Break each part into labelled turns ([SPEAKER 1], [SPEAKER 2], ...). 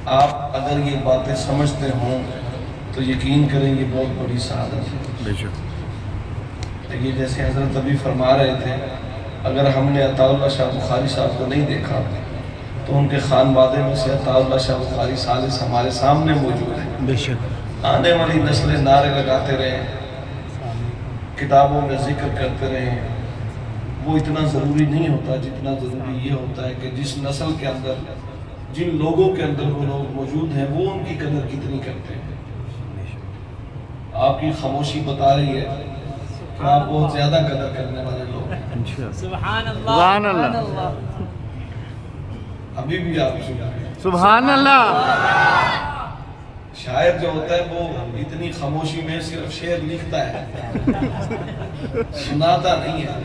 [SPEAKER 1] آپ اگر یہ باتیں سمجھتے ہوں تو یقین کریں یہ بہت بڑی سعادت ہے۔
[SPEAKER 2] بے شک۔
[SPEAKER 1] یہ جیسے حضرت ابھی فرما رہے تھے، اگر ہم نے عطا اللہ شاہ بخاری صاحب کو نہیں دیکھا تو ان کے خانوادے میں سے عطا اللہ شاہ بخاری ثالث ہمارے سامنے موجود ہیں۔
[SPEAKER 2] بے شک۔
[SPEAKER 1] آنے والی نسلیں نعرے لگاتے رہیں، کتابوں میں ذکر کرتے رہیں، وہ اتنا ضروری نہیں ہوتا جتنا ضروری یہ ہوتا ہے کہ جس نسل کے اندر، جن لوگوں کے اندر وہ لوگ موجود ہیں، وہ ان کی قدر کتنی کرتے ہیں۔ آپ کی خاموشی بتا رہی ہے کہ آپ بہت زیادہ قدر کرنے والے لوگ ہیں۔
[SPEAKER 3] سبحان اللہ،
[SPEAKER 2] سبحان اللہ،
[SPEAKER 1] ابھی بھی آپ چپ ہیں۔
[SPEAKER 2] سبحان اللہ۔
[SPEAKER 1] شاعر جو ہوتا ہے وہ اتنی خاموشی میں صرف شعر لکھتا ہے، سناتا نہیں ہے۔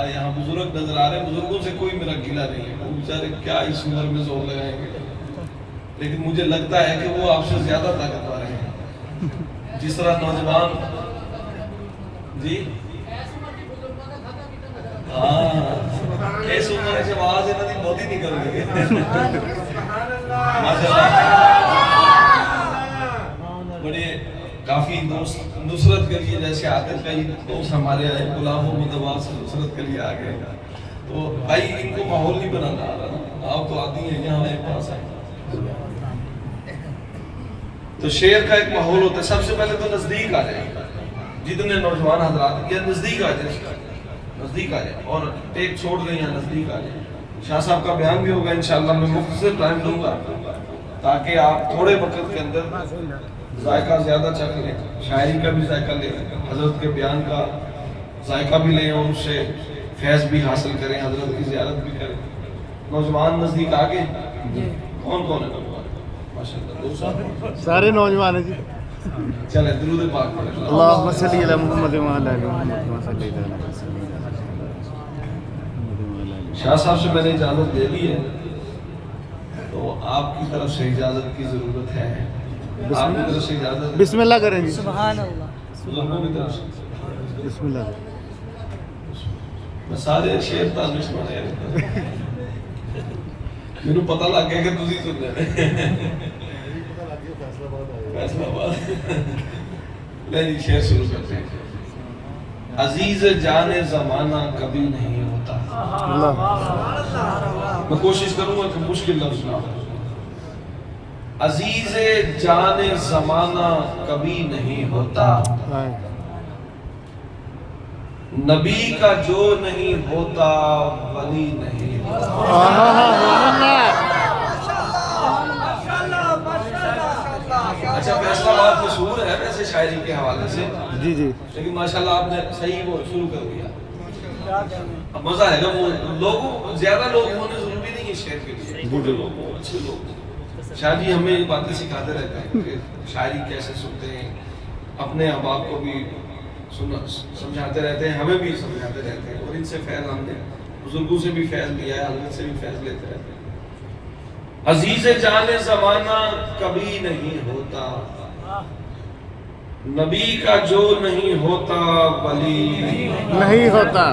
[SPEAKER 1] یہاں بزرگ نظر آ رہے ہیں، بزرگوں سے کوئی میرا گلہ نہیں ہے، وہ بیچارے کیا اس عمر میں زور لگائیں گے، لیکن مجھے لگتا ہے کہ وہ آپ سے زیادہ طاقتور ہیں۔ جس طرح نوجوان جی ہاں اس عمر سے آواز انہوں نے بہت ہی نکل گئی بڑے کافی دوست نصرت کے لیے، جیسے آتے کئی دوست ہمارے آئے غلام محمد عباس سے نصرت کے لیے آگئے، تو بھائی ان کو ماحول نہیں بنانا آ رہا، آپ تو آتی ہیں یہاں ایک پاس آئے تو شعر کا ایک ماحول ہوتا ہے۔ سب سے پہلے تو نزدیک آ جائے، جتنے نوجوان حضرات یہ نزدیک آ جائے، نزدیک آ جائے اور ٹیک چھوڑ دیں یا نزدیک آ جائے۔ شاہ صاحب کا بیان بھی ہوگا انشاءاللہ، میں مختصر ٹائم دوں گا تاکہ آپ تھوڑے وقت کے اندر ذائقہ زیادہ چکھ لیں، شاعری کا بھی ذائقہ لیں، حضرت کے بیان کا ذائقہ بھی لیں اور اس سے فیض بھی حاصل کریں، حضرت کی زیارت بھی کریں۔ نوجوان نزدیک آگے کون کون ہے نوجوان؟ ماشاءاللہ
[SPEAKER 2] سارے نوجوان ہیں جی۔
[SPEAKER 1] چلیں درود پاک پڑھیں۔
[SPEAKER 2] اللہم صلی علی محمد وعلی آل محمد صلی اللہ علیہ وسلم۔
[SPEAKER 1] شاہ صاحب سے میں نے اجازت دے دی ہے تو آپ کی طرف سے اجازت کی ضرورت ہے، آپ کی طرف سے اجازت ہے؟
[SPEAKER 2] بسم اللہ کریں جی۔
[SPEAKER 3] سبحان اللہ۔
[SPEAKER 1] بزرگوں کی طرف سے
[SPEAKER 2] بسم اللہ۔
[SPEAKER 1] میں سارے شعر تازش بنے میرے پتہ لگ گیا کہ تسی سن رہے فیصلہ آباد۔ نہیں شعر شروع کرتے ہیں۔ عزیز جان زمانہ کبھی نہیں ہوتا، میں کوشش کروں گا کہ مشکل لفظ نہ ہو۔ عزیز جان زمانہ کبھی نہیں ہوتا، نبی کا جو نہیں ہوتا ولی نہیں ہوتا۔ اچھا فیصلہ بات مشہور ہے ویسے شاعری کے حوالے سے،
[SPEAKER 2] جی جی،
[SPEAKER 1] لیکن ماشاءاللہ آپ نے صحیح وہ شروع کر دیا۔ اب مزہ ہے جب وہ لوگوں زیادہ لوگ ہونے ضروری نہیں ہے شعر کے لیے، چھوٹے لوگ ہوں، اچھے لوگ ہوں۔ شاہ جی ہمیں یہ باتیں سکھاتے رہتے ہیں کہ شاعری کیسے سنتے ہیں، اپنے احباب کو بھی سمجھاتے رہتے ہیں، ہمیں بھی سمجھاتے رہتے ہیں، اور ان سے فیض ہم نے بزرگوں سے بھی فیض لیا ہے، حضرت سے بھی فیض لیتے رہتے ہیں۔ عزیز جان زمانہ کبھی نہیں ہوتا، نبی کا جو نہیں ہوتا ولی
[SPEAKER 2] نہیں ہوتا،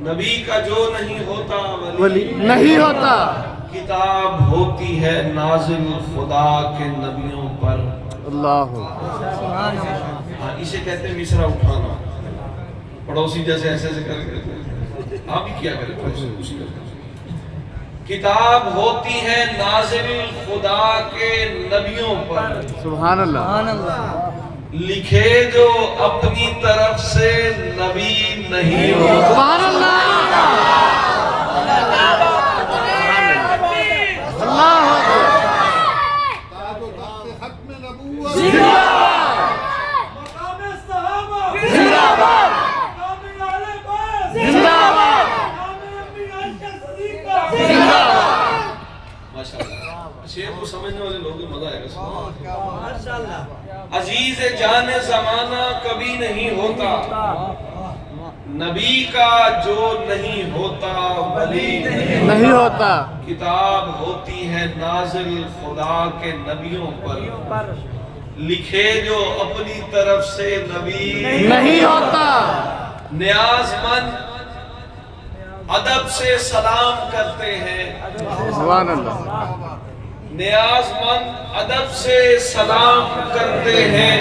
[SPEAKER 1] نبی کا جو نہیں ہوتا
[SPEAKER 2] ولی نہیں ہوتا۔
[SPEAKER 1] کتاب ہوتی ہے نازل خدا کے نبیوں پر،
[SPEAKER 2] اللہ
[SPEAKER 1] ہاں اسے کہتے ہیں مصرع اٹھانا، پڑوسی جیسے ایسے ایسے کر آپ بھی کیا کریں پڑوسی کریں۔ کتاب ہوتی ہے نازل خدا کے نبیوں پر،
[SPEAKER 2] سبحان اللہ،
[SPEAKER 1] لکھے جو اپنی طرف سے نبی نہیں ہوتا۔
[SPEAKER 2] سبحان اللہ، اللہ
[SPEAKER 1] شعر کو سمجھنے والے لوگ مزہ آئے گا۔ عزیز جان زمانہ کبھی نہیں ہوتا، نبی کا جو نہیں ہوتا ولی
[SPEAKER 2] نہیں ہوتا،
[SPEAKER 1] کتاب ہوتی ہے نازل خدا کے نبیوں پر، لکھے جو اپنی طرف سے نبی
[SPEAKER 2] نہیں ہوتا،
[SPEAKER 1] نیاز مند ادب سے سلام کرتے ہیں،
[SPEAKER 2] سبحان اللہ،
[SPEAKER 1] نیاز مند ادب سے سلام کرتے ہیں،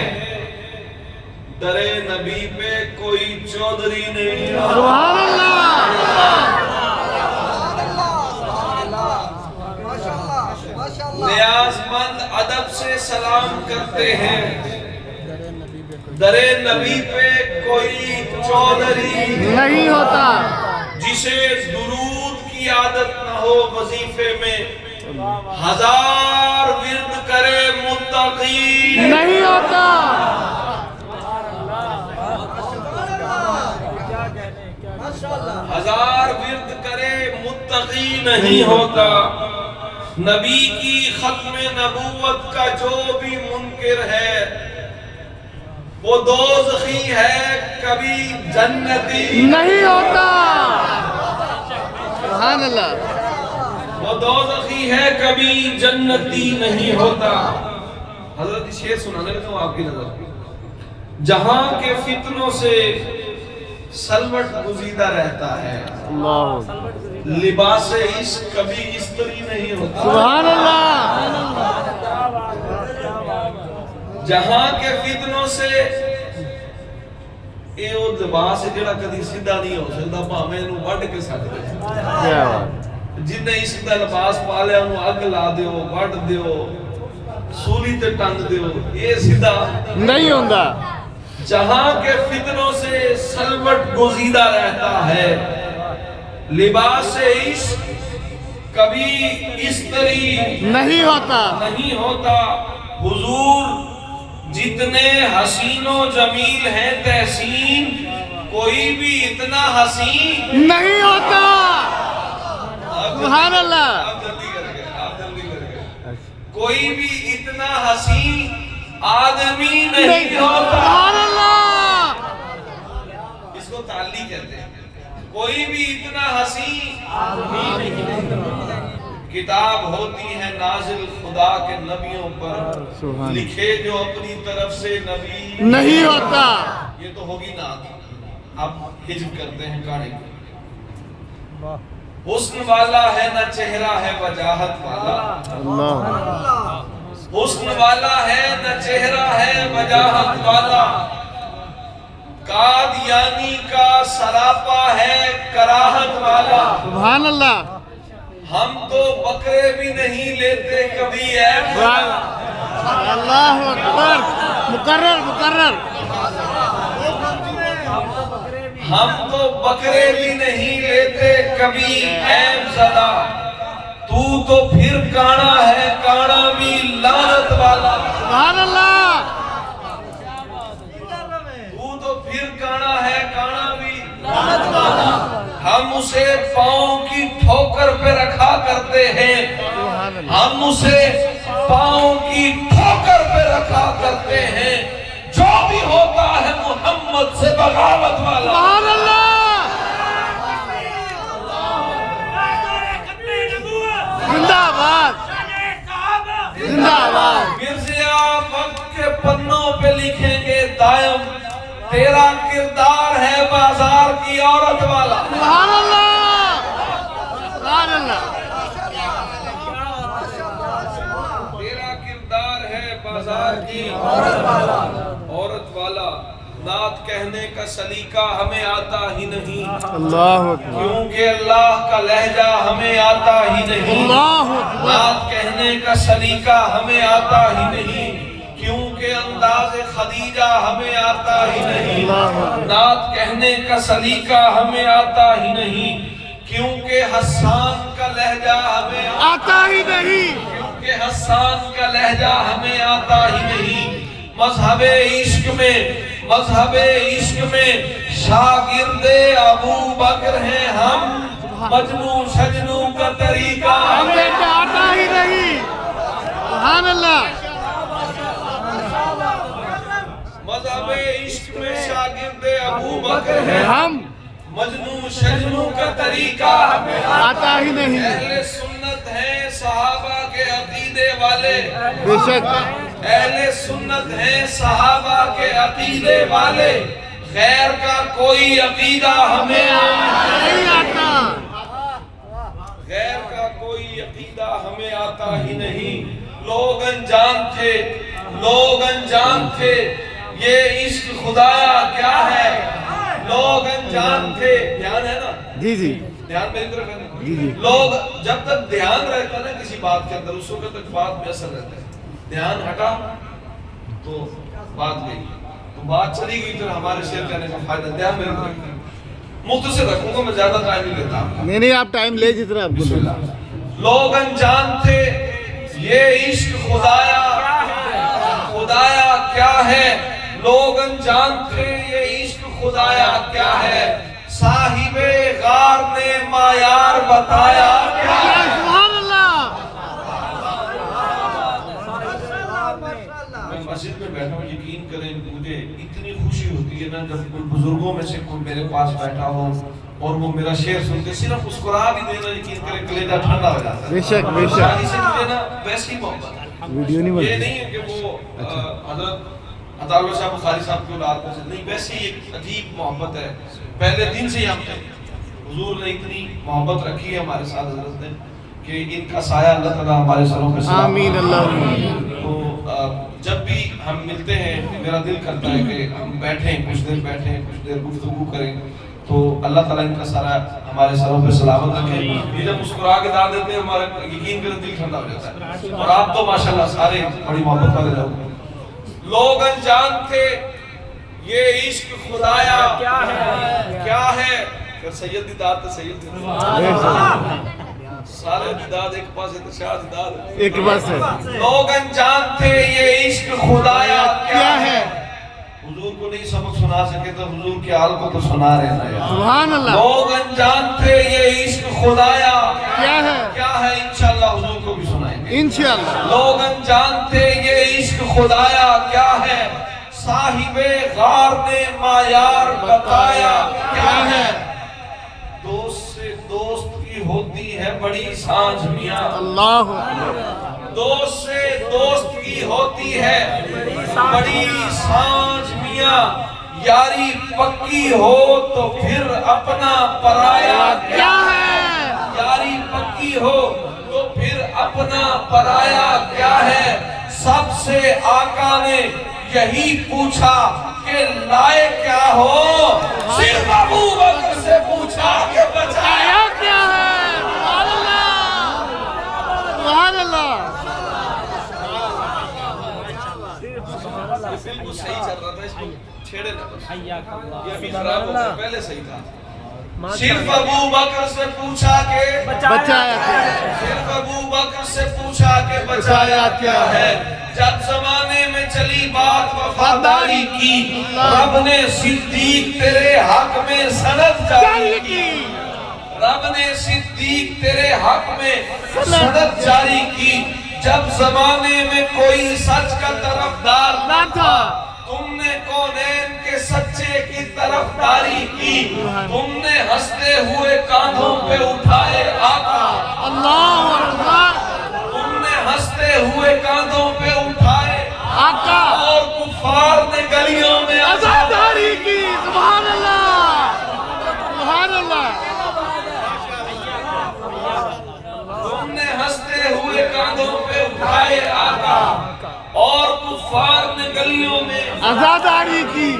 [SPEAKER 1] در نبی پہ کوئی چودھری نہیں آتا۔
[SPEAKER 2] سبحان اللہ،
[SPEAKER 1] نیاز مند ادب سے سلام کرتے ہیں، در نبی پہ کوئی چودھری
[SPEAKER 2] نہیں ہوتا،
[SPEAKER 1] جسے درود کی عادت نہ ہو وظیفے میں، ہزار ورد کرے متقی
[SPEAKER 2] نہیں ہوتا،
[SPEAKER 1] ہزار ورد کرے متقی نہیں ہوتا۔ نبی کی ختم نبوت کا جو بھی منکر ہے وہ دوزخی ہے، کبھی جنتی
[SPEAKER 2] نہیں ہوتا، سبحان اللہ،
[SPEAKER 1] وہ دوزخی ہے، کبھی جنتی نہیں ہوتا۔ حضرت شعر سنانے لگتا ہوں آپ کی نظر، جہاں کے فتنوں سے سلوٹ گزیدہ رہتا ہے،
[SPEAKER 2] اللہ،
[SPEAKER 1] لباس عشق کبھی استری نہیں ہوتا۔
[SPEAKER 2] سبحان اللہ،
[SPEAKER 1] جہاں کے فتنوں سے اے او لباس ہے جڑا کدی سیدھا نہیں ہو سکتا، بھاویں نوں وڈ کے سٹ دے۔
[SPEAKER 2] کیا بات،
[SPEAKER 1] جن نے عشق دا لباس پا لیا انہوں اگ لا دیو، وڈ دیو، سولی تے ٹنگ دیو، یہ سیدھا
[SPEAKER 2] نہیں ہوتا،
[SPEAKER 1] جہاں کے فتنوں سے سلوٹ گزیدہ رہتا ہے، لباس عشق کبھی استری
[SPEAKER 2] نہیں ہوتا،
[SPEAKER 1] نہیں ہوتا۔ حضور جتنے حسین و جمیل ہیں تحسین، کوئی بھی اتنا حسین
[SPEAKER 2] نہیں ہوتا، سبحان اللہ،
[SPEAKER 1] آپ جلدی کر گئے، کوئی بھی اتنا حسین آدمی نہیں ہوتا۔
[SPEAKER 2] سبحان اللہ،
[SPEAKER 1] اس کو تعلی کہتے ہیں، کوئی بھی اتنا حسین کتاب ہوتی ہے نازل خدا کے نبیوں پر،
[SPEAKER 2] سبحان
[SPEAKER 1] لکھے جو اپنی طرف سے نبی
[SPEAKER 2] نہیں ہوتا،
[SPEAKER 1] یہ تو ہوگی نعت، اب حجب کرتے ہیں کہانی کو۔ حسن والا ہے نہ چہرہ ہے وجاہت والا،
[SPEAKER 2] اللہ،
[SPEAKER 1] حسن والا ہے نہ چہرہ ہے وجاہت والا، قادیانی کا سراپا ہے کراہت والا،
[SPEAKER 2] سبحان اللہ،
[SPEAKER 1] ہم تو بکرے بھی نہیں لیتے کبھی عیب والا،
[SPEAKER 2] اللہ اکبر، مقرر مقرر،
[SPEAKER 1] ہم تو بکرے بھی نہیں لیتے کبھی عیب زدہ، تو پھر کانا ہے کانا بھی لعنت والا،
[SPEAKER 2] سبحان اللہ،
[SPEAKER 1] تو پھر کانا ہے کانا بھی لعنت والا، ہم اسے پاؤں کی ٹھوکر پہ رکھا کرتے ہیں،
[SPEAKER 2] سبحان اللہ،
[SPEAKER 1] ہم اسے پاؤں کی ٹھوکر پہ رکھا کرتے ہیں، جو بھی ہوتا ہے محمد سے بغاوت والا،
[SPEAKER 2] سبحان اللہ، زندہ باد، زندہ باد،
[SPEAKER 1] مرزا وقت کے پنوں پہ لکھیں گے دائم، تیرا کردار ہے بازار کی عورت والا،
[SPEAKER 2] سبحان اللہ، سبحان اللہ،
[SPEAKER 1] تیرا کردار ہے بازار کی عورت والا، نعت کہنے کا سلیقہ ہمیں آتا ہی نہیں،
[SPEAKER 2] اللہ اکبر،
[SPEAKER 1] کیونکہ اللہ کا لہجہ ہمیں آتا ہی نہیں،
[SPEAKER 2] اللہ اکبر،
[SPEAKER 1] نعت کہنے کا سلیقہ ہمیں آتا ہی نہیں، کیونکہ انداز خدیجہ ہمیں آتا ہی نہیں، نعت کہنے کا سلیقہ ہمیں آتا ہی نہیں، کیونکہ حسان کا لہجہ ہمیں
[SPEAKER 2] آتا ہی نہیں،
[SPEAKER 1] کیونکہ حسان کا لہجہ ہمیں آتا ہی نہیں، مذہب عشق میں شاگرد ابو بکر ہیں ہم، مجنوں شجنوں کا طریقہ
[SPEAKER 2] ہمیں آتا ہی نہیں، سبحان اللہ،
[SPEAKER 1] مذہب عشق میں شاگرد ابو بکر ہیں
[SPEAKER 2] ہم،
[SPEAKER 1] مجنوں شجنوں کا طریقہ ہمیں
[SPEAKER 2] آتا ہی نہیں،
[SPEAKER 1] اہل سنت ہیں صحابہ کے عقیدے والے،
[SPEAKER 2] بے شک،
[SPEAKER 1] اہل سنت ہیں صحابہ کے عقیدے والے، غیر کا کوئی عقیدہ ہمیں
[SPEAKER 2] نہیں آتا،
[SPEAKER 1] سنتا ہی نہیں. لوگ انجان تھے, لوگ انجان تھے, یہ عشق خدایا کیا ہے. لوگ انجان تھے, دھیان ہے نا,
[SPEAKER 2] جی جی
[SPEAKER 1] دھیان میری طرف ہے نا.
[SPEAKER 2] جی جی
[SPEAKER 1] لوگ جب تک دھیان رہتا نا کسی بات کے اندر, اس وقت تک بات میں اثر رہتا ہے. دھیان ہٹا تو بات گئی, تو بات چلی گئی, پھر ہمارے شیئر کرنے کا فائدہ. دھیان میری طرف ہے, مختصر رکھوں گا, میں زیادہ ٹائم نہیں لیتا.
[SPEAKER 2] نہیں آپ ٹائم لے جتنا آپ کو.
[SPEAKER 1] بسم اللہ. لوگ انجان تھے, یہ عشق خدایا خدایا کیا ہے. لوگ انجان تھے, یہ عشق خدایا کیا ہے. صاحب غار نے معیار بتایا کیا ہے.
[SPEAKER 2] سبحان اللہ.
[SPEAKER 1] میں مسجد میں بیٹھا ہوں, یقین کریں مجھے اتنی خوشی ہوتی ہے نا جب کوئی بزرگوں میں سے کوئی میرے پاس بیٹھا ہو اور وہ میرا شعر سن کے صرف مسکرا بھی دینا, یقین کریں کلیجہ ٹھنڈا ہو جاتا ہے.
[SPEAKER 2] بے شک بے شک.
[SPEAKER 1] شادی سے مجھے نا ویسی محبت ہے.
[SPEAKER 2] ویڈیو نہیں
[SPEAKER 1] یہ
[SPEAKER 2] بنتی.
[SPEAKER 1] نہیں ہے کہ وہ حضرت عطاءاللہ شاہ بخاری صاحب کی اولاد میں سے نہیں, ویسی ایک عجیب محبت ہے. پہلے دن سے ہی ہم نے, حضور نے اتنی محبت رکھی ہے ہمارے ساتھ حضرت نے کہ ان کا سایہ اللہ تعالیٰ ہمارے سروں پہ سلام.
[SPEAKER 2] آمین اللہ.
[SPEAKER 1] تو جب بھی ہم ملتے ہیں میرا دل کرتا ہے کہ ہم بیٹھیں, کچھ دیر بیٹھیں, کچھ دیر گفتگو کریں, تو اللہ تعالیٰ ان کا سارا ہمارے سروں پہ سلامت رکھے. یہ جب مسکرا کے دعا دیتے ہیں ہمارا یقین کریں دل ٹھنڈا ہو جاتا ہے. اور آپ تو ماشاءاللہ سارے بڑی محبت والے لوگ. لوگ انجان تھے, یہ عشق خدایا کیا ہے. پھر سید دیدار تو سید دیدار, سارے دیدار ایک پاس ہے تو شاہ دیدار
[SPEAKER 2] ایک بس ہے.
[SPEAKER 1] لوگ انجان تھے, یہ عشق خدایا کیا ہے. حضور کو نہیں سبق سنا سکے تو حضور کے حال کو تو سنا رہے ہیں.
[SPEAKER 2] سبحان اللہ.
[SPEAKER 1] لوگ انجان تھے, یہ عشق خدایا
[SPEAKER 2] کیا ہے.
[SPEAKER 1] انشاءاللہ حضور کو بھی سنائیں گے
[SPEAKER 2] انشاءاللہ.
[SPEAKER 1] لوگ انجان تھے, یہ عشق خدایا کیا ہے. صاحب غار نے معیار بتایا کیا ہے. دوست سے دوست کی ہوتی ہے بڑی سانجھ میاں.
[SPEAKER 2] اللہ.
[SPEAKER 1] دوست سے دوست کی ہوتی ہے بڑی سانجھ میاں. یاری پکی ہو تو پھر اپنا پرایا کیا ہے. یاری پکی ہو تو پھر اپنا پرایا کیا ہے. سب سے آقا نے یہی پوچھا کہ لائے کیا ہو. صرف ابو بکر سے پوچھا کہ بچایا
[SPEAKER 2] کیا ہے. سبحان اللہ. سبحان اللہ.
[SPEAKER 1] بالکل صحیح چل رہا تھا, اس کو چھیڑے نہ بس, یہ ابھی خراب ہو گیا, پہلے صحیح تھا. صرف ابو بکر سے پوچھا کہ
[SPEAKER 2] بچایا کیا ہے.
[SPEAKER 1] صرف ابو بکر سے پوچھا کہ بچایا کیا ہے. جب زمانے میں چلی بات وفاداری کی, رب نے صدیق تیرے حق میں سند جاری کی. رب نے صدیق تیرے حق میں سند جاری کی. جب زمانے میں کوئی سچ کا طرفدار نہ تھا, تم نے کونین کے سچے کی طرفداری کی. تم نے ہنستے ہوئے کاندھوں پہ اٹھائے آقا.
[SPEAKER 2] اللہ اکبر.
[SPEAKER 1] تم نے ہنستے ہوئے کاندھوں پہ اٹھائے
[SPEAKER 2] آقا.
[SPEAKER 1] اور کفار نے گلیوں میں
[SPEAKER 2] عزاداری کی. سبحان اللہ. سبحان اللہ.
[SPEAKER 1] تم نے ہنستے ہوئے کاندھوں پہ اٹھائے آقا اور کفار نے گلیوں میں
[SPEAKER 2] عزاداری کی.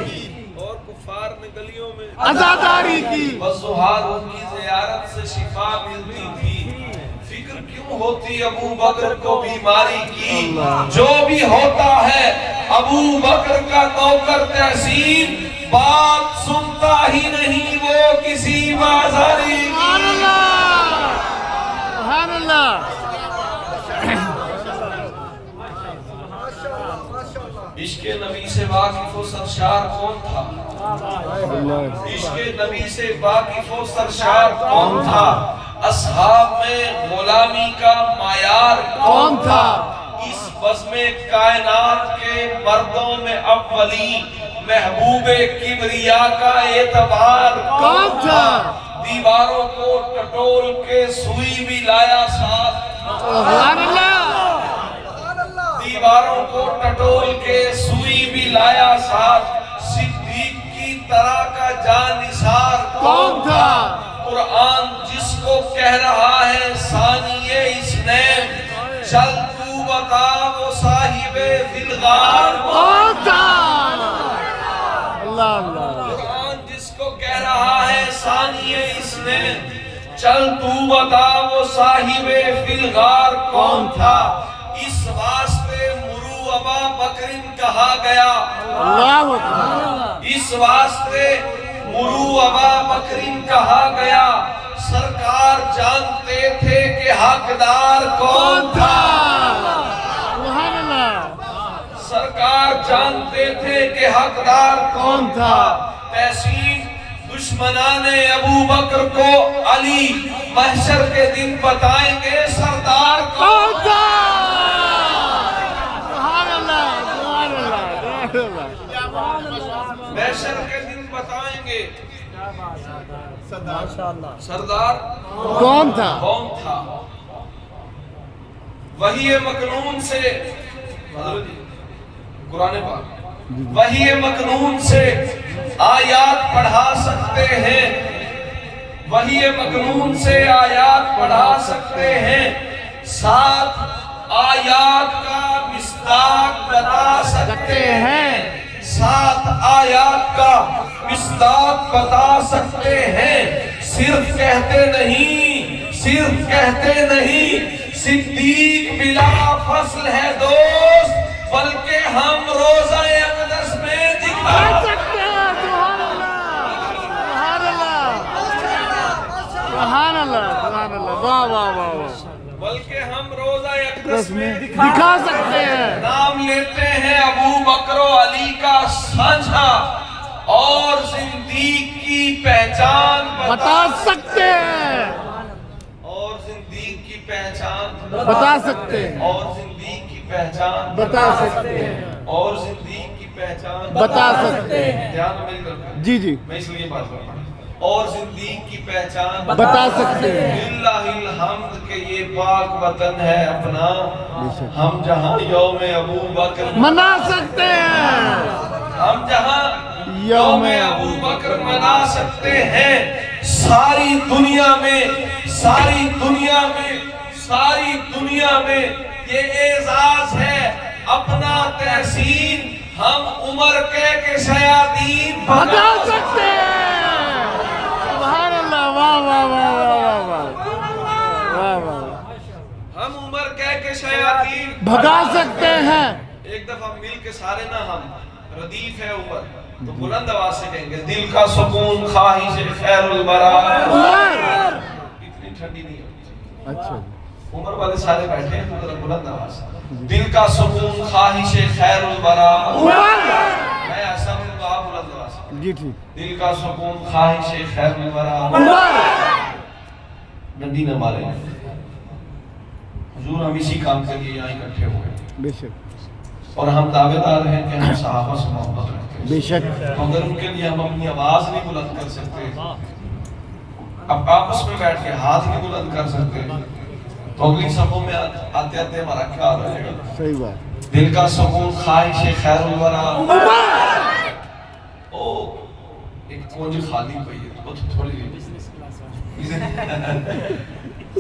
[SPEAKER 1] اور کفار نے گلیوں میں
[SPEAKER 2] عزاداری کی.
[SPEAKER 1] وضحاء کی زیارت سے شفا ملتی تھی. فکر کیوں ہوتی ابو بکر کو بیماری کی. جو بھی ہوتا ہے ابو بکر کا نوکر تحسین, بات سنتا ہی نہیں وہ کسی بازاری کی.
[SPEAKER 2] سبحان اللہ. سبحان اللہ.
[SPEAKER 1] عشق نبی سے واقف و سرشار کون تھا. عشق نبی سے واقف و سرشار کون تھا. اصحاب میں غلامی کا معیار کون تھا. اس بزم کائنات کے مردوں میں اولی محبوب کبریا کا اعتبار
[SPEAKER 2] کون تھا.
[SPEAKER 1] دیواروں کو ٹٹول کے سوئی بھی لایا ساتھ.
[SPEAKER 2] سبحان اللہ.
[SPEAKER 1] دیواروں کو ٹٹول کے سوئی بھی لایا ساتھ. صدیق کی طرح کا جانثار
[SPEAKER 2] کون تھا.
[SPEAKER 1] قرآن جس کو کہہ رہا ہے ثانی اثنین, چل تو بتا وہ صاحب فلغار
[SPEAKER 2] کون تھا؟ اللہ اللہ
[SPEAKER 1] قرآن جس کو کہہ رہا ہے ثانی اس نے چل تو بتا وہ صاحب فلغار کون تھا، اس واسطے مرو ابا بکر کہا گیا،
[SPEAKER 2] اللہ اکبر
[SPEAKER 1] اس واسطے مرو ابا بکر کہا گیا، سرکار جانتے تھے کہ حقدار کون تھا،
[SPEAKER 2] سبحان اللہ
[SPEAKER 1] سرکار جانتے تھے کہ حقدار کون تھا۔ تحسین دشمنان ابو بکر کو علی محشر کے دن بتائیں گے سردار کون تھا۔
[SPEAKER 2] سبحان اللہ سبحان اللہ سبحان اللہ
[SPEAKER 1] محشر کے دن بتائیں گے سردار
[SPEAKER 2] کون تھا؟
[SPEAKER 1] کون تھا۔ وحی مکنون سے قرآن پاک وحی مکنون سے آیات پڑھا سکتے ہیں، وحی مکنون سے آیات پڑھا سکتے ہیں، 7 آیات کا مصداق بتا سکتے ہیں، 7 آیات کا مصداق بتا سکتے ہیں، صرف کہتے نہیں، صرف کہتے نہیں، صدیق بلا فصل ہے دوست، بلکہ ہم روزہ اقدس میں دکھا
[SPEAKER 2] سکتے ہیں۔ سبحان اللہ سبحان اللہ سبحان اللہ سبحان اللہ واہ واہ واہ واہ
[SPEAKER 1] بلکہ ہم روزہ اقدس میں
[SPEAKER 2] دکھا سکتے ہیں۔
[SPEAKER 1] نام لیتے ہیں ابو بکر و علی کا سانجھا اور زندیق کی پہچان
[SPEAKER 2] بتا سکتے ہیں
[SPEAKER 1] اور زندیق کی پہچان
[SPEAKER 2] بتا سکتے ہیں
[SPEAKER 1] اور زندیق کی پہچان
[SPEAKER 2] بتا سکتے ہیں
[SPEAKER 1] اور زندیق کی پہچان
[SPEAKER 2] بتا سکتے ہیں۔
[SPEAKER 1] دھیان میں رکھیں،
[SPEAKER 2] جی جی
[SPEAKER 1] میں اس لیے بات کر رہا ہوں، اور زندیق کی پہچان
[SPEAKER 2] بتا سکتے ہیں۔
[SPEAKER 1] للہ الحمد کہ یہ پاک وطن ہے اپنا، ہم جہاں یوم ابو بکر
[SPEAKER 2] منا سکتے ہیں،
[SPEAKER 1] ہم جہاں یوم ابو بکر منا سکتے ہیں، ساری دنیا میں ساری دنیا میں ساری دنیا میں یہ اعزاز ہے اپنا تحسین ہم عمر کے شیاطین
[SPEAKER 2] بتا سکتے ہیں۔ سبحان اللہ واہ واہ واہ واہ واہ واہ واہ
[SPEAKER 1] ہم عمر کے شیاطین
[SPEAKER 2] بھگا سکتے ہیں۔
[SPEAKER 1] ایک دفعہ مل کے سارے نہ ہم ردیف ہے عمر تو بلند آواز سے کہیں گے دل کا سکون خواہش خیر البرا،
[SPEAKER 2] عمر
[SPEAKER 1] اتنی ٹھنڈی نہیں ہوتی،
[SPEAKER 2] اچھا
[SPEAKER 1] عمر والے سارے بیٹھے ہیں تو ذرا بلند آواز دل کا سکون خواہش خیر البرا،
[SPEAKER 2] عمر
[SPEAKER 1] میں ایسا ہوں تو آپ بلند آواز
[SPEAKER 2] جی ٹھیک
[SPEAKER 1] دل کا سکون خواہش خیر البرا،
[SPEAKER 2] عمر
[SPEAKER 1] ڈنڈی نہ مارے حضور ہم اسی کام کے لیے یہاں اکٹھے ہوئے
[SPEAKER 2] بے شک
[SPEAKER 1] اور ہم دعوے دار ہیں کہ ہم صحابہ سے محبت رکھتے ہیں،
[SPEAKER 2] بے شک
[SPEAKER 1] مگر ان کے لیے ہم اپنی آواز نہیں بلند کر سکتے، اب آپس میں بیٹھ کے ہاتھ نہیں بلند کر سکتے تو اگلی صفوں میں آتے آتے ہمارا کیا رہے گا۔
[SPEAKER 2] صحیح بات
[SPEAKER 1] دل کا سکون خواہش خیر الورا، او ایک کونج خالی پئی ہے وہ تھوڑی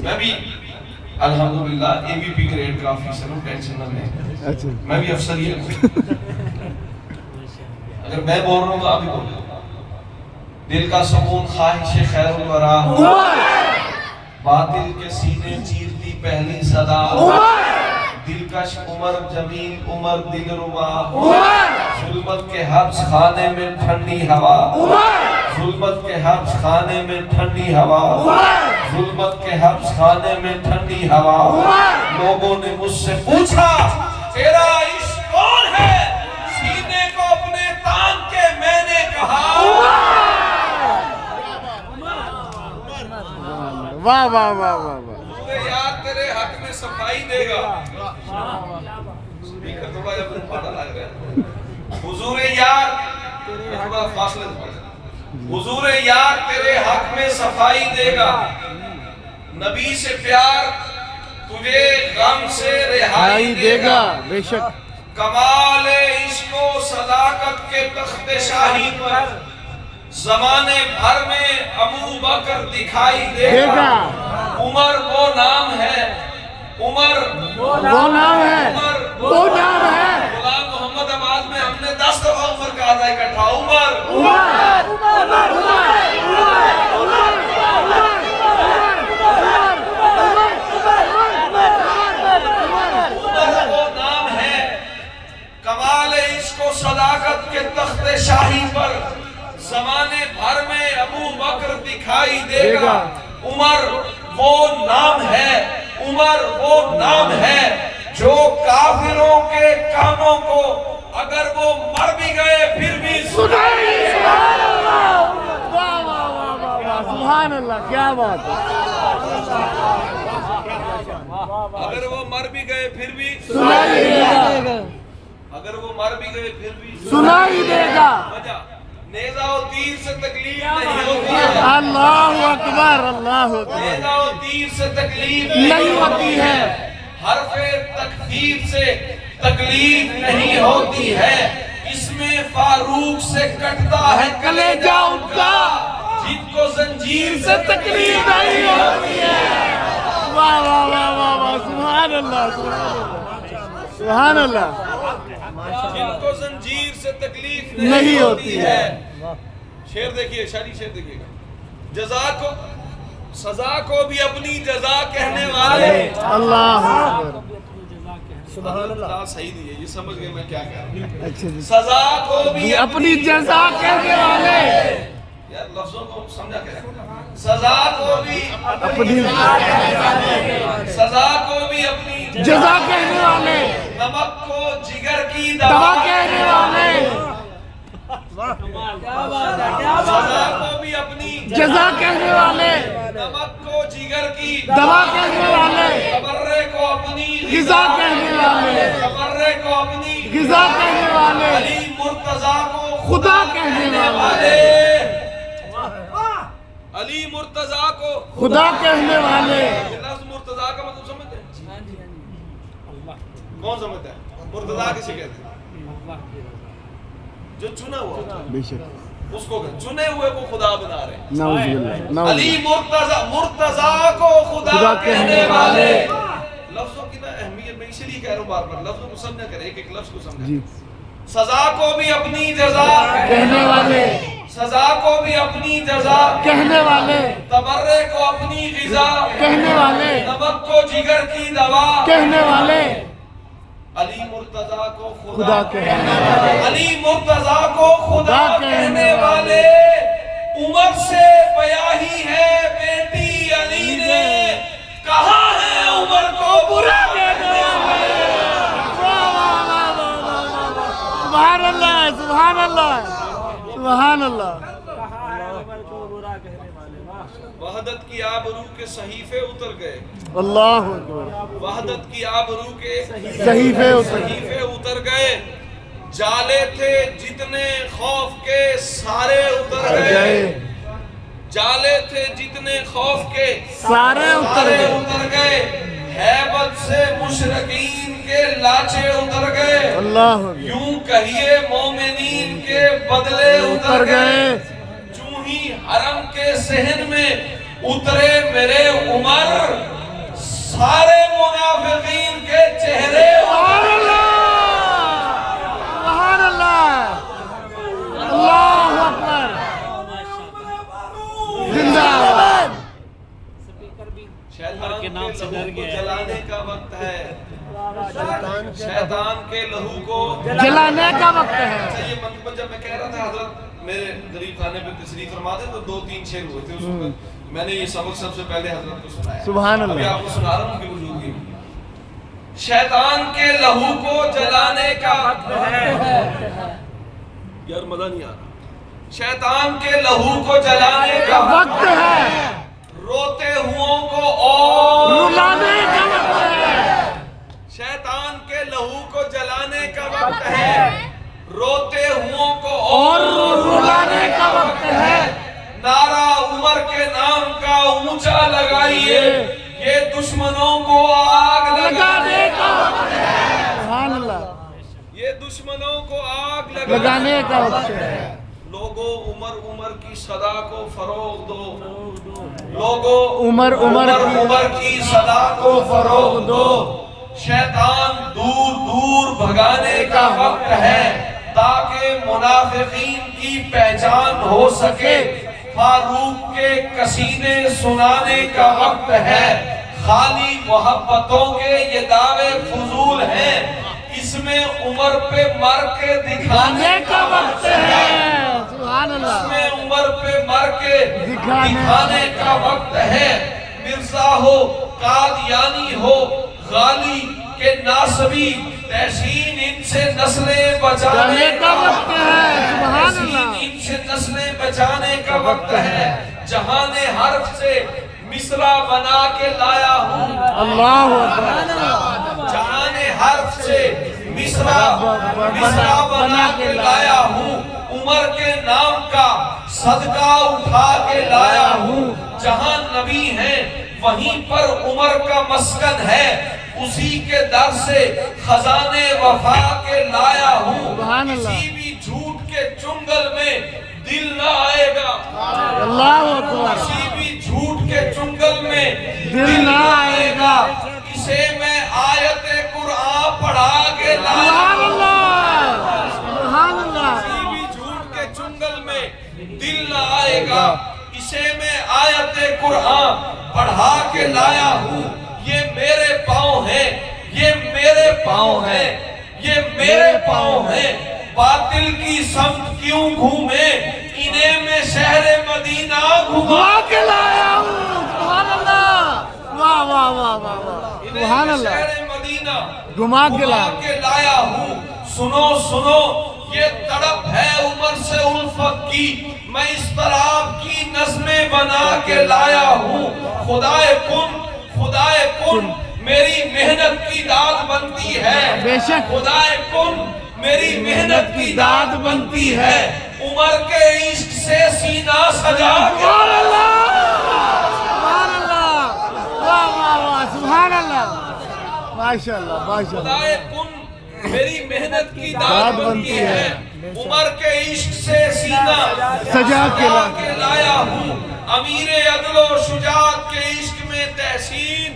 [SPEAKER 1] میں بھی الحمدللہ اے بی پی گریڈ کا آفیسر ہوں، ٹینشن نہ لیں،
[SPEAKER 2] اچھا
[SPEAKER 1] میں بھی افسر ہی ہوں، اگر میں بول رہا ہوں تو آپ بھی بول رہے ہو۔ دل کا سکون خواہش خیر الورا، باطل کے سینے چیرتی پہلی صدا، دلکش عمر جمیل عمر دل ربا، ظلمت کے حبس خانے میں ٹھنڈی ہوا، ظلمت کے حبس خانے میں ٹھنڈی ہوا، ظلمت کے حبس خانے میں ٹھنڈی ہوا، لوگوں نے مجھ سے پوچھا تیرا عشق کون ہے، سینے کو اپنے تان کے میں نے کہا
[SPEAKER 2] واہ واہ واہ واہ واہ
[SPEAKER 1] یار تیرے حق میں صفائی دے گا، سپیکر تھوڑا جب پاڑا لگ رہا ہے، حضور یار تھوڑا فاصلے حضور یار تیرے حق میں صفائی دے گا، نبی سے پیار تجھے غم سے رہائی دے گا،
[SPEAKER 2] بے شک
[SPEAKER 1] کمال عشق و صداقت کے تخت شاہی پر زمانے بھر میں ابو بکر دکھائی دے گا، عمر وہ نام ہے، عمر
[SPEAKER 2] وہ نام ہے، وہ نام ہے
[SPEAKER 1] غلام محمد آباد میں ہم نے 10 دفعہ عمر کہا تھا اکٹھا، عمر
[SPEAKER 2] عمر عمر
[SPEAKER 1] وہ نام ہے کمال عشق و صداقت کے تخت شاہی پر زمانے بھر میں ابو بکر دکھائی دے گا۔ عمر وہ نام ہے، عمر وہ نام ہے جو کافروں کے کانوں کو اگر وہ مر بھی گئے پھر بھی سنائے۔
[SPEAKER 2] سبحان اللہ، کیا بات ہے،
[SPEAKER 1] اگر وہ مر بھی گئے پھر بھی
[SPEAKER 2] سنائی دے گا،
[SPEAKER 1] اگر وہ مر بھی گئے پھر بھی
[SPEAKER 2] سنائی دے گا۔
[SPEAKER 1] وجہ نیزہ و تیر سے تکلیف نہیں ہوتی ہے،
[SPEAKER 2] اللہ اکبر، اللہ اکبر،
[SPEAKER 1] نیزہ و تیر سے تکلیف
[SPEAKER 2] نہیں ہوتی ہے،
[SPEAKER 1] حرف تکفیر سے تکلیف نہیں ہوتی ہے، اس میں فاروق سے کٹتا ہے
[SPEAKER 2] کلیجہ ان کا،
[SPEAKER 1] جن کو زنجیر
[SPEAKER 2] سے تکلیف نہیں ہوتی ہے۔ واہ واہ واہ واہ واہ، سبحان اللہ، سبحان اللہ،
[SPEAKER 1] جن کو زنجیر سے تکلیف
[SPEAKER 2] نہیں ہوتی ہے۔
[SPEAKER 1] شعر دیکھیے، شاعری شعر دیکھیے گا، جزا کو سزا کو بھی اپنی جزا کہنے والے،
[SPEAKER 2] اللہ اکبر،
[SPEAKER 1] سبحان اللہ، صحیح نہیں ہے، یہ سمجھ گئے میں کیا کہہ رہا ہوں،
[SPEAKER 2] اچھا جی،
[SPEAKER 1] سزا کو بھی
[SPEAKER 2] اپنی جزا کہنے والے،
[SPEAKER 1] یار لفظوں کو سمجھا کیا ہے؟ سزا کو بھی
[SPEAKER 2] اپنی
[SPEAKER 1] سزا کو بھی اپنی
[SPEAKER 2] جزا کہنے والے،
[SPEAKER 1] نمک کو جگر کی
[SPEAKER 2] دوا
[SPEAKER 1] دوا
[SPEAKER 2] کہنے والے،
[SPEAKER 1] سزا کو بھی اپنی
[SPEAKER 2] جزا کہنے والے،
[SPEAKER 1] نمک کو جگر کی
[SPEAKER 2] دوا کہنے والے،
[SPEAKER 1] تبرے کو اپنی
[SPEAKER 2] غذا کہنے والے،
[SPEAKER 1] تبرے کو اپنی
[SPEAKER 2] غذا کہنے والے،
[SPEAKER 1] علی مرتضیٰ کو
[SPEAKER 2] خدا کہنے والے،
[SPEAKER 1] علی مرتضیٰ کو
[SPEAKER 2] خدا کہنے والے،
[SPEAKER 1] یہ لفظ مرتضیٰ کا مطلب سمجھتے ہیں؟ کون سمجھتا ہے؟ مرتضیٰ کسے کہتے ہیں؟ جو چنا ہوا ہوتا ہے،
[SPEAKER 2] بے شک،
[SPEAKER 1] اس کو کہتے ہیں، چنے ہوئے کو خدا بنا رہے ہیں۔
[SPEAKER 2] نعوذ باللہ، نعوذ
[SPEAKER 1] علی مرتضیٰ کو خدا کہنے والے، لفظوں کی نا اہمیت میں اسی لیے کہہ رہا ہوں بار بار، لفظوں کو سمجھا کریں، ایک ایک لفظ کو سمجھا
[SPEAKER 2] جی،
[SPEAKER 1] سزا کو بھی اپنی جزا
[SPEAKER 2] کہنے والے،
[SPEAKER 1] سزا کو بھی اپنی جزا
[SPEAKER 2] کہنے والے،
[SPEAKER 1] تبرے کو اپنی غذا
[SPEAKER 2] کہنے والے،
[SPEAKER 1] نمک کو جگر کی دوا
[SPEAKER 2] کہنے والے،
[SPEAKER 1] علی مرتضیٰ کو
[SPEAKER 2] خدا
[SPEAKER 1] خدا
[SPEAKER 2] کہنے والے،
[SPEAKER 1] علی مرتضیٰ کو خدا کہنے والے، عمر سے بیاہی ہے بیٹی علی نے، کہاں ہے عمر کو برا کہنے والے۔
[SPEAKER 2] سبحان اللہ، سبحان اللہ، سبحان اللہ،
[SPEAKER 1] وحدت کی آبرو کے صحیفے اتر گئے،
[SPEAKER 2] اللہ اکبر،
[SPEAKER 1] وحدت کی آبرو کے
[SPEAKER 2] صحیفے اتر گئے،
[SPEAKER 1] صحیفے اتر گئے، جالے تھے جتنے خوف کے سارے اتر گئے، جالے تھے جتنے خوف کے
[SPEAKER 2] سارے اتر
[SPEAKER 1] سارے
[SPEAKER 2] گئے،
[SPEAKER 1] اتر گئے، ہیبت سے مشرکین کے لاچے اتر گئے،
[SPEAKER 2] اللہ اکبر،
[SPEAKER 1] یوں کہیے مومنین کے بدلے اتر گئے، چوں ہی حرم کے صحن میں اترے میرے عمر، سارے منافقین کے چہرے
[SPEAKER 2] سبحان اللہ، سبحان اللہ، اللہ اکبر، زندہ باد،
[SPEAKER 1] شیطان کے لہو کو جلانے کا وقت ہے، شیطان کے لہو کو
[SPEAKER 2] جلانے کا وقت ہے،
[SPEAKER 1] اچھا، یہ منقبت جب میں کہہ رہا تھا حضرت میرے غریب خانے پہ تشریف فرما دے تو 2-3 شعر ہوئے تھے اس وقت، میں نے یہ سبق سب سے پہلے حضرت کو سنایا،
[SPEAKER 2] سبحان
[SPEAKER 1] ابھی
[SPEAKER 2] اللہ،
[SPEAKER 1] آپ کو سنا رہا ہوں کہ وجودگی میں شیطان کے لہو کو جلانے کا وقت ہے، یار مزہ نہیں آ رہا، شیطان کے لہو کو جلانے کا
[SPEAKER 2] وقت ہے،
[SPEAKER 1] روتے ہوں کو اور
[SPEAKER 2] رلانے کا وقت ہے،
[SPEAKER 1] شیطان کے لہو کو جلانے کا وقت ہے، روتے ہوں کو
[SPEAKER 2] اور رلانے کا وقت ہے،
[SPEAKER 1] نعرہ عمر کے نام کا اونچا لگائیے، یہ دشمنوں کو آگ
[SPEAKER 2] لگانے کا وقت ہے، سبحان اللہ،
[SPEAKER 1] یہ دشمنوں کو آگ
[SPEAKER 2] لگانے کا وقت ہے،
[SPEAKER 1] لوگوں عمر کی صدا کو فروغ دو، لوگوں
[SPEAKER 2] عمر
[SPEAKER 1] عمر کی صدا کو فروغ دو، شیطان دور دور بھگانے کا وقت ہے تاکہ منافقین کی پہچان ہو سکے، فاروق کے قصیدے سنانے کا وقت ہے، خالی محبتوں کے یہ دعوے فضول ہیں، اس میں عمر پہ مر کے دکھانے کا وقت ہے،
[SPEAKER 2] سبحان
[SPEAKER 1] اس
[SPEAKER 2] اللہ،
[SPEAKER 1] میں عمر پہ مر کے دکھانے کا وقت ہے، مرزا ہو قادیانی ہو غالی کے ناصبی، تحسین ان سے نسلیں بچانے کا وقت ہے،
[SPEAKER 2] سبحان اللہ،
[SPEAKER 1] ان سے نسلیں بچانے کا وقت ہے، جہان حرف سے مصرع بنا کے لایا ہوں،
[SPEAKER 2] اللہ اکبر،
[SPEAKER 1] جہان حرف سے مصرع بنا کے لایا ہوں، عمر کے نام کا صدقہ اٹھا کے لایا ہوں، جہاں نبی ہیں وہیں پر عمر کا مسکن ہے، اسی کے در سے خزانے وفا کے لایا ہوں،
[SPEAKER 2] سبحان اللہ،
[SPEAKER 1] کسی بھی جھوٹ کے چنگل میں دل نہ آئے گا،
[SPEAKER 2] اللہ اکبر،
[SPEAKER 1] کسی بھی جھوٹ کے چنگل میں
[SPEAKER 2] دل نہ آئے گا،
[SPEAKER 1] اسے میں آیت قرآن پڑھا کے لایا
[SPEAKER 2] سبحان
[SPEAKER 1] ہوں،
[SPEAKER 2] اللہ، سبحان اللہ،
[SPEAKER 1] کسی بھی جھوٹ کے چنگل میں دل نہ آئے گا، اسے میں آیت قرآن پڑھا کے لایا ہوں، یہ میرے پاؤں ہیں، یہ میرے پاؤں ہیں، یہ میرے پاؤں ہیں، باطل کی سمت کیوں گھومے، انہیں میں شہر مدینہ گھما کے لایا ہوں،
[SPEAKER 2] سبحان اللہ، واہ واہ واہ واہ واہ،
[SPEAKER 1] انہیں
[SPEAKER 2] سبحان
[SPEAKER 1] میں
[SPEAKER 2] اللہ،
[SPEAKER 1] شہر مدینہ
[SPEAKER 2] گھما کے
[SPEAKER 1] لایا ہوں، سنو سنو یہ تڑپ ہے عمر سے الفت کی، میں اس طرح کی نظمیں بنا کے لایا ہوں، خدائے کن میری محنت کی داد بنتی ہے،
[SPEAKER 2] بے شک،
[SPEAKER 1] خدائے کن میری محنت کی داد بنتی ہے، عمر کے عشق سے سینہ سجا کے
[SPEAKER 2] سبحان اللہ، سبحان اللہ، واہ واہ واہ، سبحان اللہ، ماشاءاللہ ماشاءاللہ،
[SPEAKER 1] خدائے کن میری محنت کی داد بنتی ہے، عمر کے عشق سے سینہ
[SPEAKER 2] سجا کے
[SPEAKER 1] لایا ہوں، امیر عدل و شجاعت کے عشق میں تحسین،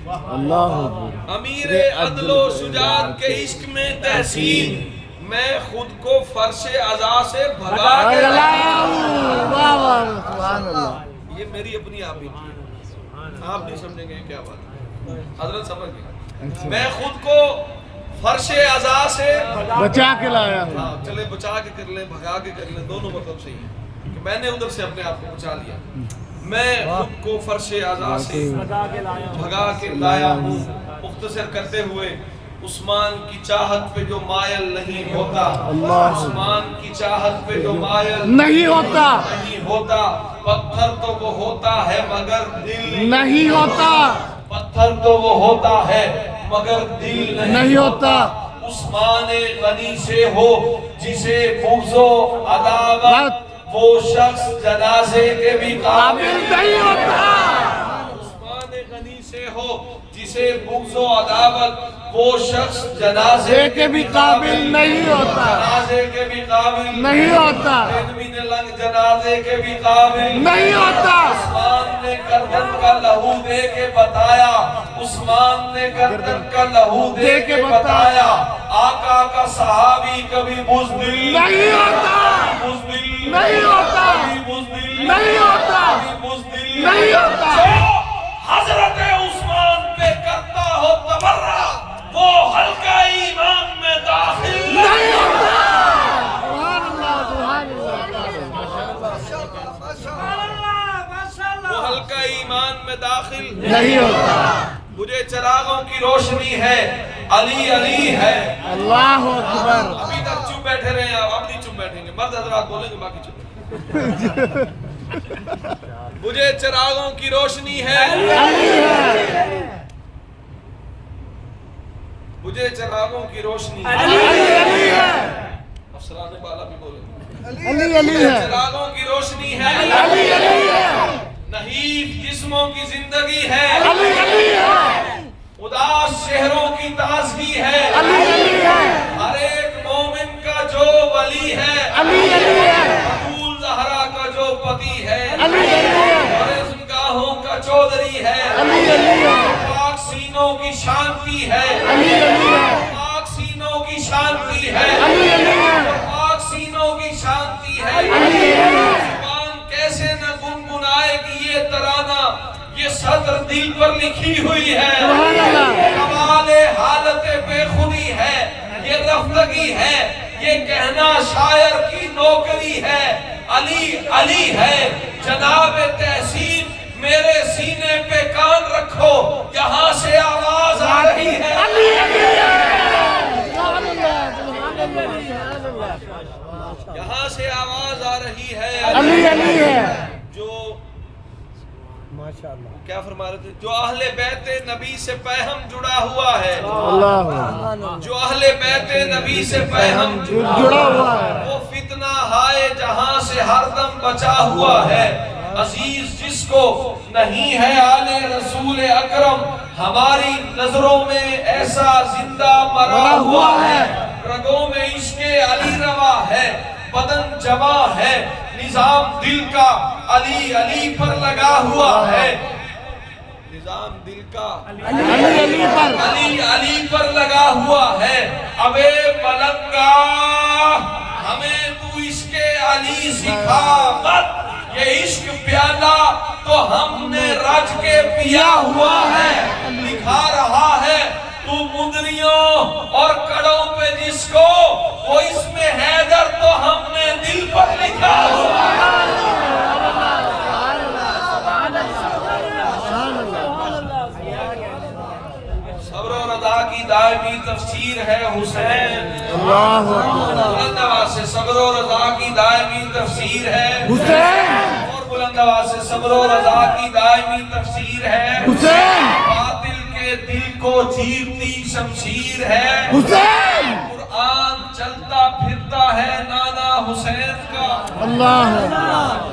[SPEAKER 2] اللہ اکبر،
[SPEAKER 1] امیر عدل و شجاعت کے عشق میں تحسین، میں خود کو فرش عزا سے بھگا کے لایا ہوں،
[SPEAKER 2] واہ واہ، سبحان اللہ،
[SPEAKER 1] یہ میری اپنی آپ ہی آپ نہیں سمجھیں گے کیا بات ہے، حضرت سمجھ گئے، میں خود کو فرش عزا سے
[SPEAKER 2] بچا کے لایا ہوں،
[SPEAKER 1] ہاں چلے بچا کے کر لیں بھگا کے کر لیں، دونوں مطلب صحیح ہے کہ میں نے ادھر سے اپنے آپ کو بچا لیا، میں خود کو فرش عزا سے بھگا کے لایا ہوں، مختصر کرتے ہوئے عثمان کی چاہت پہ جو مائل نہیں ہوتا، عثمان کی چاہت پہ جو مائل
[SPEAKER 2] نہیں ہوتا،
[SPEAKER 1] نہیں ہوتا، پتھر تو وہ ہوتا ہے مگر دل
[SPEAKER 2] نہیں ہوتا،
[SPEAKER 1] پتھر تو وہ ہوتا ہے مگر دل
[SPEAKER 2] نہیں ہوتا،
[SPEAKER 1] عثمان غنی سے ہو جسے بغض و عداوت، وہ شخص جنازے کے بھی قابل
[SPEAKER 2] نہیں ہوتا،
[SPEAKER 1] عثمان غنی سے ہو جسے بغض و عداوت، وہ شخص جنازے کے بھی قابل
[SPEAKER 2] نہیں ہوتا،
[SPEAKER 1] جنازے کے بھی قابل
[SPEAKER 2] نہیں ہوتا،
[SPEAKER 1] بن لنگ جنازے کے بھی قابل
[SPEAKER 2] نہیں ہوتا،
[SPEAKER 1] عثمان نے گردن کا لہو دے کے بتایا، عثمان نے گردن کا لہو دے کے بتایا، آقا کا صحابی کبھی بزدل
[SPEAKER 2] نہیں ہوتا،
[SPEAKER 1] بزدل
[SPEAKER 2] نہیں ہوتا،
[SPEAKER 1] کبھی بزدل
[SPEAKER 2] نہیں ہوتا،
[SPEAKER 1] کبھی بزدل
[SPEAKER 2] نہیں ہوتا،
[SPEAKER 1] جو حضرت عثمان پہ کرتا ہو تبرہ وہ حلقہ ایمان میں داخل
[SPEAKER 2] نہیں ہوتا، سبحان اللہ، سبحان اللہ،
[SPEAKER 1] وہ حلقہ ایمان میں داخل
[SPEAKER 2] نہیں ہوتا،
[SPEAKER 1] مجھے چراغوں کی روشنی ہے، علی علی ہے،
[SPEAKER 2] اللہ اکبر،
[SPEAKER 1] ابھی تک چپ بیٹھے رہے ہیں، اب نہیں چپ بیٹھیں گے، مرد حضرات بولیں گے باقی چپ، مجھے چراغوں کی روشنی ہے،
[SPEAKER 2] علی ہے،
[SPEAKER 1] مجھے چراغوں کی روشنی ہے،
[SPEAKER 2] علی علی ہے،
[SPEAKER 1] افسران بالا بھی بولیں،
[SPEAKER 2] علی علی
[SPEAKER 1] مجھے
[SPEAKER 2] ہے،
[SPEAKER 1] چراغوں کی روشنی ہے،
[SPEAKER 2] علی علی ہے،
[SPEAKER 1] نحیف جسموں کی زندگی ہے،
[SPEAKER 2] علی علی ہے،
[SPEAKER 1] اداس شہروں کی تازگی ہے،
[SPEAKER 2] علی علی ہے،
[SPEAKER 1] ہر ایک مومن کا جو ولی ہے،
[SPEAKER 2] علی علی ہے،
[SPEAKER 1] بطول زہرا کا جو پتی ہے،
[SPEAKER 2] علی علی ہے،
[SPEAKER 1] اور گاہوں کا چودھری ہے،
[SPEAKER 2] علی علی ہے،
[SPEAKER 1] پاک سینوں سینوں کی شانتی ہے،
[SPEAKER 2] علی علی ہے،
[SPEAKER 1] پاک سینوں کی شانتی ہے،
[SPEAKER 2] علی علی ہے،
[SPEAKER 1] پاک سینوں کی شانتی ہے۔
[SPEAKER 2] علی علی ہے،
[SPEAKER 1] زبان کیسے نہ گنگنائے گی یہ ترانہ، یہ سطر دل پر لکھی ہوئی ہے۔
[SPEAKER 2] سبحان اللہ،
[SPEAKER 1] کمال حالت بے خودی ہے، یہ رفتگی ہے، یہ کہنا شاعر کی نوکری ہے۔ علی علی ہے جناب تحسین، میرے سینے پہ کان رکھو، یہاں سے آواز آ رہی ہے۔
[SPEAKER 2] علی علی ہے، سبحان اللہ، سبحان اللہ، سبحان اللہ،
[SPEAKER 1] یہاں سے آواز آ رہی ہے۔
[SPEAKER 2] علی علی ہے،
[SPEAKER 1] جو کیا فرما رہے تھے؟ جو اہل بیت نبی سے پیہم جڑا ہوا ہے،
[SPEAKER 2] اللہ
[SPEAKER 1] جو اہل بیت نبی سے پیہم
[SPEAKER 2] جڑا ہوا ہے،
[SPEAKER 1] وہ فتنہ ہائے جہاں سے ہر دم بچا ہوا ہے۔ عزیز جس کو نہیں ہے آل رسول اکرم، ہماری نظروں میں ایسا زندہ مرا ہوا ہے۔ رگوں میں عشق علی روا ہے، بدن جمع ہے، نظام دل کا علی علی پر لگا ہوا ہے۔ نظام دل کا
[SPEAKER 2] علی علی پر،
[SPEAKER 1] علی علی پر لگا ہوا ہے۔ ابے ملنگا ہمیں تو عشق علی سکھا مت، یہ عشق پیالہ تو ہم نے رج کے پیا ہوا ہے۔ دکھا رہا ہے تو مندریوں اور کڑوں پہ جس کو، وہ اسم حیدر تو ہم نے دل پر لکھا ہوا ہے۔ صبر و رضا کی دائمی تفسیر ہے حسین۔
[SPEAKER 2] اللہ
[SPEAKER 1] بلند آواز سے صبر و رضا کی دائمی تفسیر ہے
[SPEAKER 2] حسین،
[SPEAKER 1] اور بلند آواز سے صبر و رضا کی دائمی تفسیر ہے
[SPEAKER 2] حسین،
[SPEAKER 1] باطل کے دل کو چیرتی شمشیر ہے۔
[SPEAKER 2] حسین،
[SPEAKER 1] قرآن چلتا پھرتا ہے نانا حسین کا،
[SPEAKER 2] اللہ،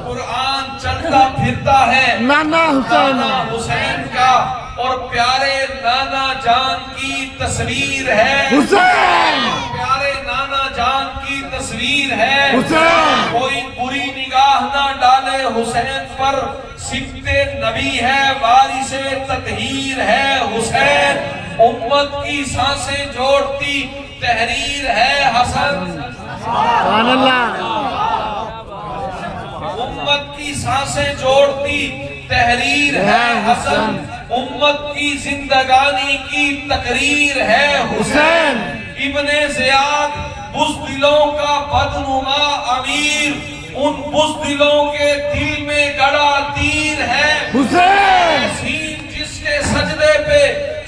[SPEAKER 1] قرآن چلتا پھرتا ہے
[SPEAKER 2] نانا حسین،
[SPEAKER 1] نانا حسین کا، اور پیارے نانا جان کی تصویر ہے،
[SPEAKER 2] حسین،
[SPEAKER 1] پیارے نانا جان کی تصویر ہے۔
[SPEAKER 2] حسین،
[SPEAKER 1] کوئی بری نگاہ نہ ڈالے حسین پر، سبت نبی ہے وارث تطہیر ہے حسین۔ امت کی سانسیں جوڑتی تحریر ہے حسن،
[SPEAKER 2] سبحان اللہ،
[SPEAKER 1] امت کی سانسیں جوڑتی تحریر ہے حسن، امت کی زندگانی کی تقریر ہے حسین۔ ابن زیاد بزدلوں کا بدنما امیر، ان بزدلوں کے دل میں گڑا تیر ہے
[SPEAKER 2] حسین،
[SPEAKER 1] حسین جس کے سجدے پہ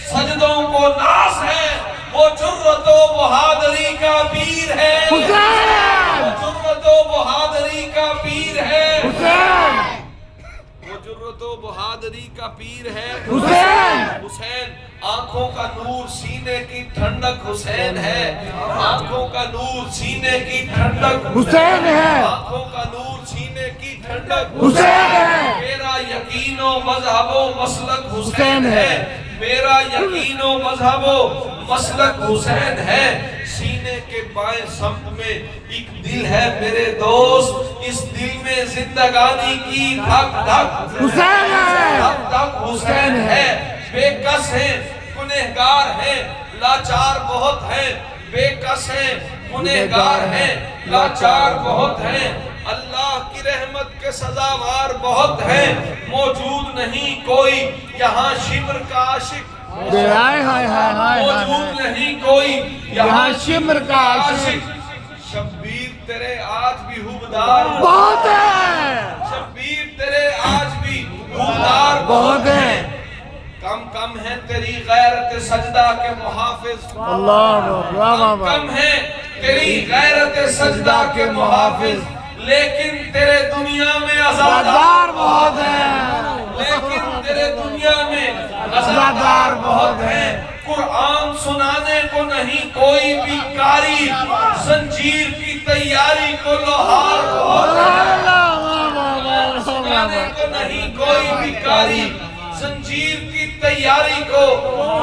[SPEAKER 1] سجدوں کو ناز ہے، وہ جرت و بہادری کا پیر ہے،
[SPEAKER 2] حسین،
[SPEAKER 1] وہ جرت و بہادری کا پیر ہے،
[SPEAKER 2] حسین،
[SPEAKER 1] وہ جرت و بہادری کا پیر ہے
[SPEAKER 2] حسین،
[SPEAKER 1] حسین آنکھوں کا نور سینے کی ٹھنڈک حسین ہے، آنکھوں کا نور سینے کی ٹھنڈک
[SPEAKER 2] حسین ہے،
[SPEAKER 1] آنکھوں کا نور سینے کی ٹھنڈک
[SPEAKER 2] حسین ہے،
[SPEAKER 1] میرا یقین و مذہب و مسلک حسین ہے، میرا یقین و مذہب و مسلک حسین ہے۔ سینے کے بائیں سمت میں ایک دل ہے میرے دوست، اس دل میں زندگانی کی دھک دھک
[SPEAKER 2] حسین ہے،
[SPEAKER 1] دھک دھک حسین ہے۔ بے کس ہیں گنہگار ہیں لاچار بہت ہیں، بے کس ہیں گنہگار ہیں لاچار بہت ہیں، اللہ کی رحمت کے سزاوار بہت ہیں، موجود نہیں کوئی یہاں شمر کا عاشق،
[SPEAKER 2] ہائے ہائے ہائے ہائے،
[SPEAKER 1] موجود نہیں کوئی
[SPEAKER 2] یہاں شمر کا عاشق
[SPEAKER 1] شبیر تیرے آج بھی حبدار
[SPEAKER 2] بہت ہے،
[SPEAKER 1] شبیر تیرے آج بھی حبدار
[SPEAKER 2] بہت ہے،
[SPEAKER 1] کم کم ہے تیری غیرت سجدہ کے محافظ،
[SPEAKER 2] اللہ، واہ واہ واہ،
[SPEAKER 1] کم ہے تیری غیرت سجدہ کے محافظ، لیکن تیرے دنیا میں
[SPEAKER 2] عزادار بہت ہے،
[SPEAKER 1] لیکن تیرے دنیا میں عزادار بہت ہیں۔ قرآن سنانے کو نہیں کوئی بھی کاری، زنجیر کی تیاری کو لوہار بہت ہے، سنانے کو نہیں کوئی بھی کاری، زنجیر کی تیاری کو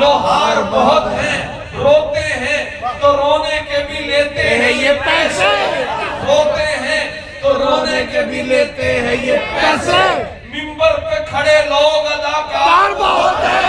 [SPEAKER 1] لوہار بہت ہیں۔ روتے ہیں تو رونے کے بھی لیتے ہیں یہ پیسے، روتے ہیں تو رونے کے بھی لیتے ہیں یہ پیسے، ممبر پہ کھڑے لوگ اداکار
[SPEAKER 2] بہت ہے،